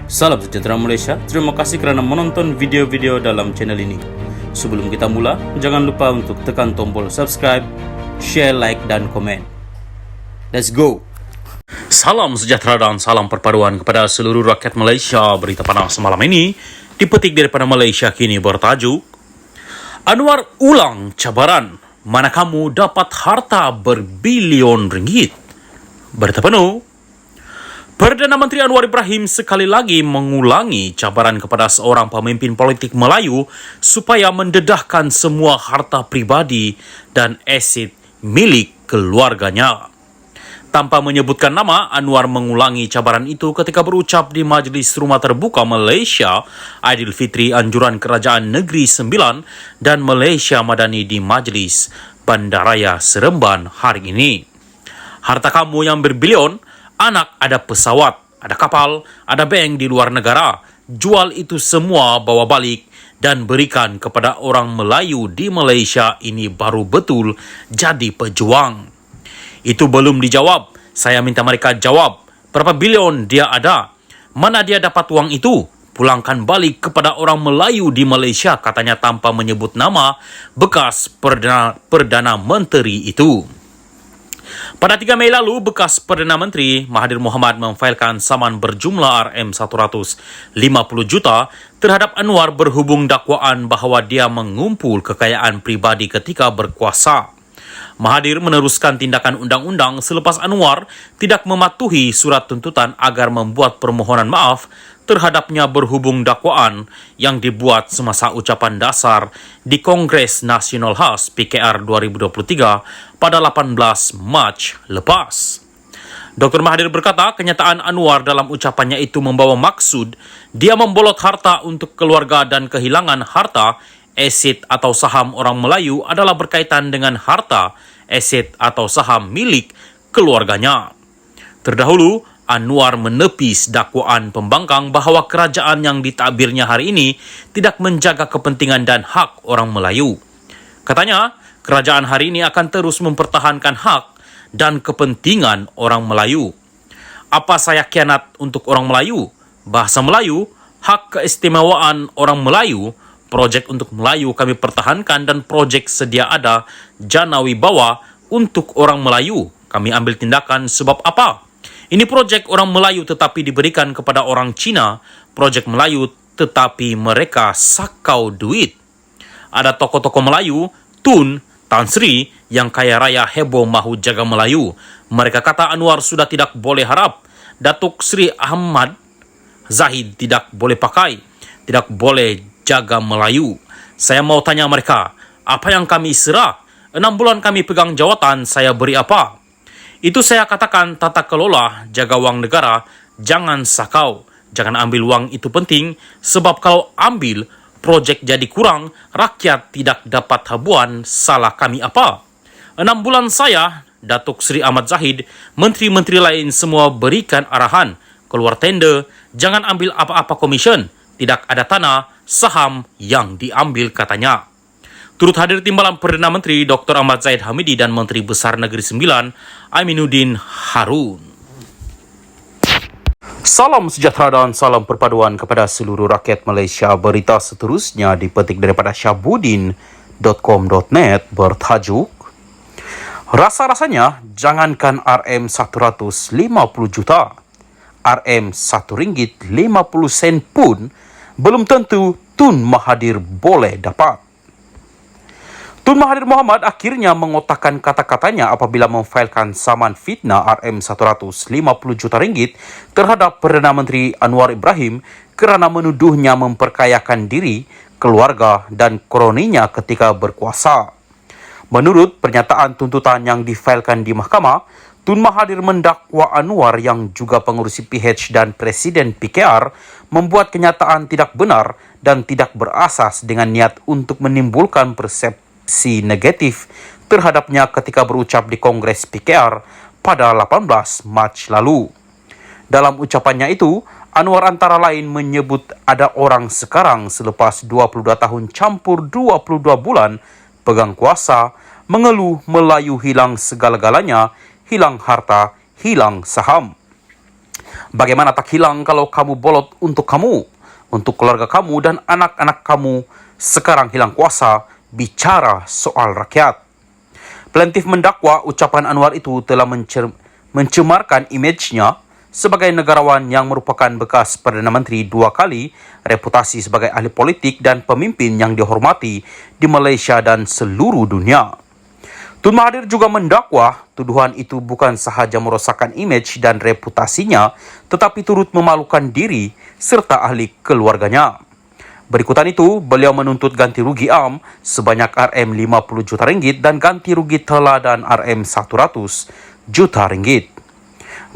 Salam sejahtera Malaysia, terima kasih kerana menonton video-video dalam channel ini. Sebelum kita mula, jangan lupa untuk tekan tombol subscribe, share, like dan komen. Let's go! Salam sejahtera dan salam perpaduan kepada seluruh rakyat Malaysia. Berita panas malam ini dipetik daripada Malaysia Kini bertajuk Anwar ulang cabaran, mana kamu dapat harta berbilion ringgit. Berita penuh. Perdana Menteri Anwar Ibrahim sekali lagi mengulangi cabaran kepada seorang pemimpin politik Melayu supaya mendedahkan semua harta pribadi dan aset milik keluarganya. Tanpa menyebutkan nama, Anwar mengulangi cabaran itu ketika berucap di Majlis Rumah Terbuka Malaysia Aidilfitri Anjuran Kerajaan Negeri Sembilan dan Malaysia Madani di Majlis Bandaraya Seremban hari ini. Harta kamu yang berbilion, anak ada pesawat, ada kapal, ada bank di luar negara. Jual itu semua, bawa balik dan berikan kepada orang Melayu di Malaysia ini baru betul jadi pejuang. Itu belum dijawab. Saya minta mereka jawab. Berapa bilion dia ada? Mana dia dapat uang itu? Pulangkan balik kepada orang Melayu di Malaysia, katanya tanpa menyebut nama bekas Perdana Menteri itu. Pada 3 Mei lalu, bekas Perdana Menteri Mahathir Mohamad memfailkan saman berjumlah RM150 juta terhadap Anwar berhubung dakwaan bahawa dia mengumpul kekayaan pribadi ketika berkuasa. Mahathir meneruskan tindakan undang-undang selepas Anwar tidak mematuhi surat tuntutan agar membuat permohonan maaf terhadapnya berhubung dakwaan yang dibuat semasa ucapan dasar di Kongres Nasional Khas PKR 2023 pada 18 Mac lepas. Dr. Mahathir berkata kenyataan Anwar dalam ucapannya itu membawa maksud dia membolot harta untuk keluarga dan kehilangan harta, aset atau saham orang Melayu adalah berkaitan dengan harta, aset atau saham milik keluarganya. Terdahulu, Anwar menepis dakwaan pembangkang bahawa kerajaan yang ditakbirnya hari ini tidak menjaga kepentingan dan hak orang Melayu. Katanya, kerajaan hari ini akan terus mempertahankan hak dan kepentingan orang Melayu. Apa saya khianat untuk orang Melayu? Bahasa Melayu, hak keistimewaan orang Melayu, projek untuk Melayu kami pertahankan dan projek sedia ada jana wibawa untuk orang Melayu. Kami ambil tindakan sebab apa? Ini projek orang Melayu tetapi diberikan kepada orang Cina, projek Melayu tetapi mereka sakau duit. Ada tokoh-tokoh Melayu, Tun, Tan Sri yang kaya raya heboh mahu jaga Melayu. Mereka kata Anwar sudah tidak boleh harap. Datuk Sri Ahmad Zahid tidak boleh pakai, tidak boleh jaga Melayu. Saya mau tanya mereka, apa yang kami serah? 6 bulan kami pegang jawatan, saya beri apa? Itu saya katakan tata kelola, jaga wang negara, jangan sakau, jangan ambil wang itu penting, sebab kalau ambil, projek jadi kurang, rakyat tidak dapat habuan, salah kami apa? 6 bulan saya, Datuk Seri Ahmad Zahid, menteri-menteri lain semua berikan arahan, keluar tender, jangan ambil apa-apa komisen, tidak ada tanah, saham yang diambil katanya. Turut hadir timbalan Perdana Menteri Dr. Ahmad Zahid Hamidi dan Menteri Besar Negeri Sembilan Aminuddin Harun. Salam sejahtera dan salam perpaduan kepada seluruh rakyat Malaysia. Berita seterusnya dipetik daripada syahbudin.com.net bertajuk Rasa-rasanya jangankan RM150 juta, RM1.50 pun belum tentu Tun Mahathir boleh dapat. Tun Mahathir Mohamad akhirnya mengotakkan kata-katanya apabila memfailkan saman fitnah RM150 juta ringgit terhadap Perdana Menteri Anwar Ibrahim kerana menuduhnya memperkayakan diri, keluarga dan kroninya ketika berkuasa. Menurut pernyataan tuntutan yang difailkan di mahkamah, Tun Mahathir mendakwa Anwar yang juga pengurusi PH dan Presiden PKR membuat kenyataan tidak benar dan tidak berasas dengan niat untuk menimbulkan persepsi negatif terhadapnya ketika berucap di Kongres PKR pada 18 Mac lalu. Dalam ucapannya itu, Anwar antara lain menyebut ada orang sekarang selepas 22 tahun campur 22 bulan pegang kuasa, mengeluh Melayu hilang segala-galanya, hilang harta, hilang saham. Bagaimana tak hilang kalau kamu bolot untuk kamu, untuk keluarga kamu dan anak-anak kamu. Sekarang hilang kuasa, bicara soal rakyat. Plaintiff mendakwa ucapan Anwar itu telah mencemarkan imejnya sebagai negarawan yang merupakan bekas Perdana Menteri 2 kali, reputasi sebagai ahli politik dan pemimpin yang dihormati di Malaysia dan seluruh dunia. Tun Mahathir juga mendakwa tuduhan itu bukan sahaja merosakkan imej dan reputasinya, tetapi turut memalukan diri serta ahli keluarganya. Berikutan itu, beliau menuntut ganti rugi am sebanyak RM50 juta ringgit dan ganti rugi teladan RM100 juta ringgit.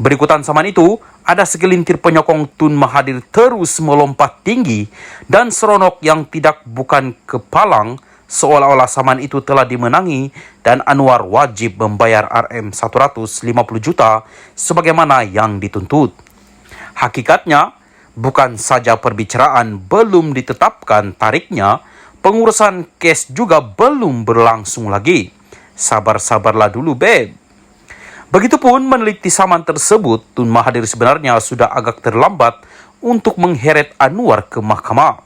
Berikutan saman itu, ada segelintir penyokong Tun Mahathir terus melompat tinggi dan seronok yang tidak bukan kepalang, seolah-olah saman itu telah dimenangi dan Anwar wajib membayar RM150 juta sebagaimana yang dituntut. Hakikatnya, bukan saja perbicaraan belum ditetapkan tariknya, pengurusan kes juga belum berlangsung lagi. Sabar-sabarlah dulu, beb. Begitupun meneliti saman tersebut, Tun Mahathir sebenarnya sudah agak terlambat untuk mengheret Anwar ke mahkamah.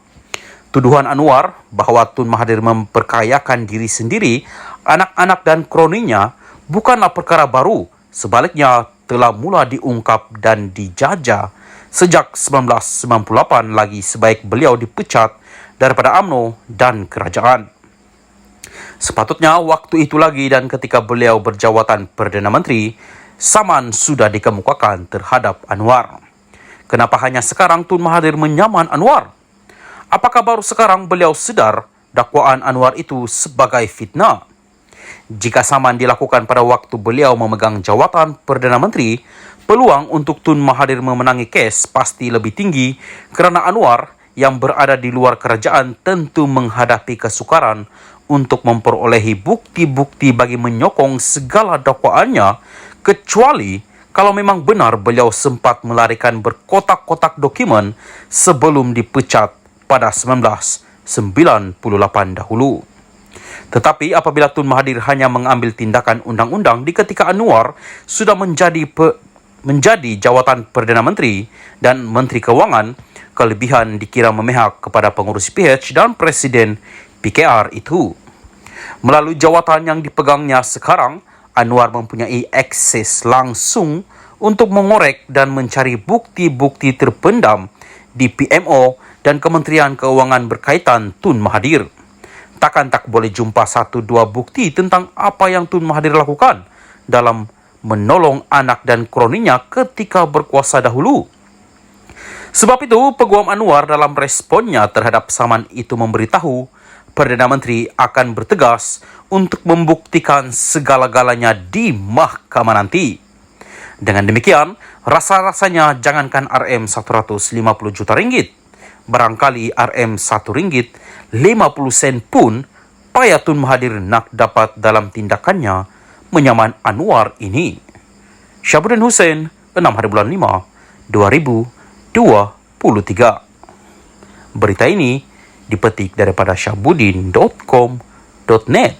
Tuduhan Anwar bahwa Tun Mahathir memperkayakan diri sendiri, anak-anak dan kroninya bukanlah perkara baru. Sebaliknya telah mula diungkap dan dijajah sejak 1998 lagi sebaik beliau dipecat daripada UMNO dan kerajaan. Sepatutnya waktu itu lagi dan ketika beliau berjawatan Perdana Menteri, saman sudah dikemukakan terhadap Anwar. Kenapa hanya sekarang Tun Mahathir menyaman Anwar? Apakah baru sekarang beliau sedar dakwaan Anwar itu sebagai fitnah? Jika saman dilakukan pada waktu beliau memegang jawatan Perdana Menteri, peluang untuk Tun Mahathir memenangi kes pasti lebih tinggi kerana Anwar yang berada di luar kerajaan tentu menghadapi kesukaran untuk memperolehi bukti-bukti bagi menyokong segala dakwaannya, kecuali kalau memang benar beliau sempat melarikan berkotak-kotak dokumen sebelum dipecat pada 1998 dahulu. Tetapi apabila Tun Mahathir hanya mengambil tindakan undang-undang di ketika Anwar sudah menjadi jawatan Perdana Menteri dan Menteri Kewangan, kelebihan dikira memihak kepada pengurus PH dan Presiden PKR itu. Melalui jawatan yang dipegangnya sekarang, Anwar mempunyai akses langsung untuk mengorek dan mencari bukti-bukti terpendam di PMO dan Kementerian Keuangan berkaitan Tun Mahathir. Takkan tak boleh jumpa 1-2 bukti tentang apa yang Tun Mahathir lakukan dalam menolong anak dan kroninya ketika berkuasa dahulu. Sebab itu, Peguam Anwar dalam responnya terhadap saman itu memberitahu Perdana Menteri akan bertegas untuk membuktikan segala-galanya di mahkamah nanti. Dengan demikian, rasa-rasanya jangankan RM150 juta ringgit, barangkali RM1 ringgit 50 sen pun payah Tun Mahathir nak dapat dalam tindakannya menyaman Anwar ini. Syahbudin Hussein, 6 hari bulan 5, 2023. Berita ini dipetik daripada syahbudin.com.net.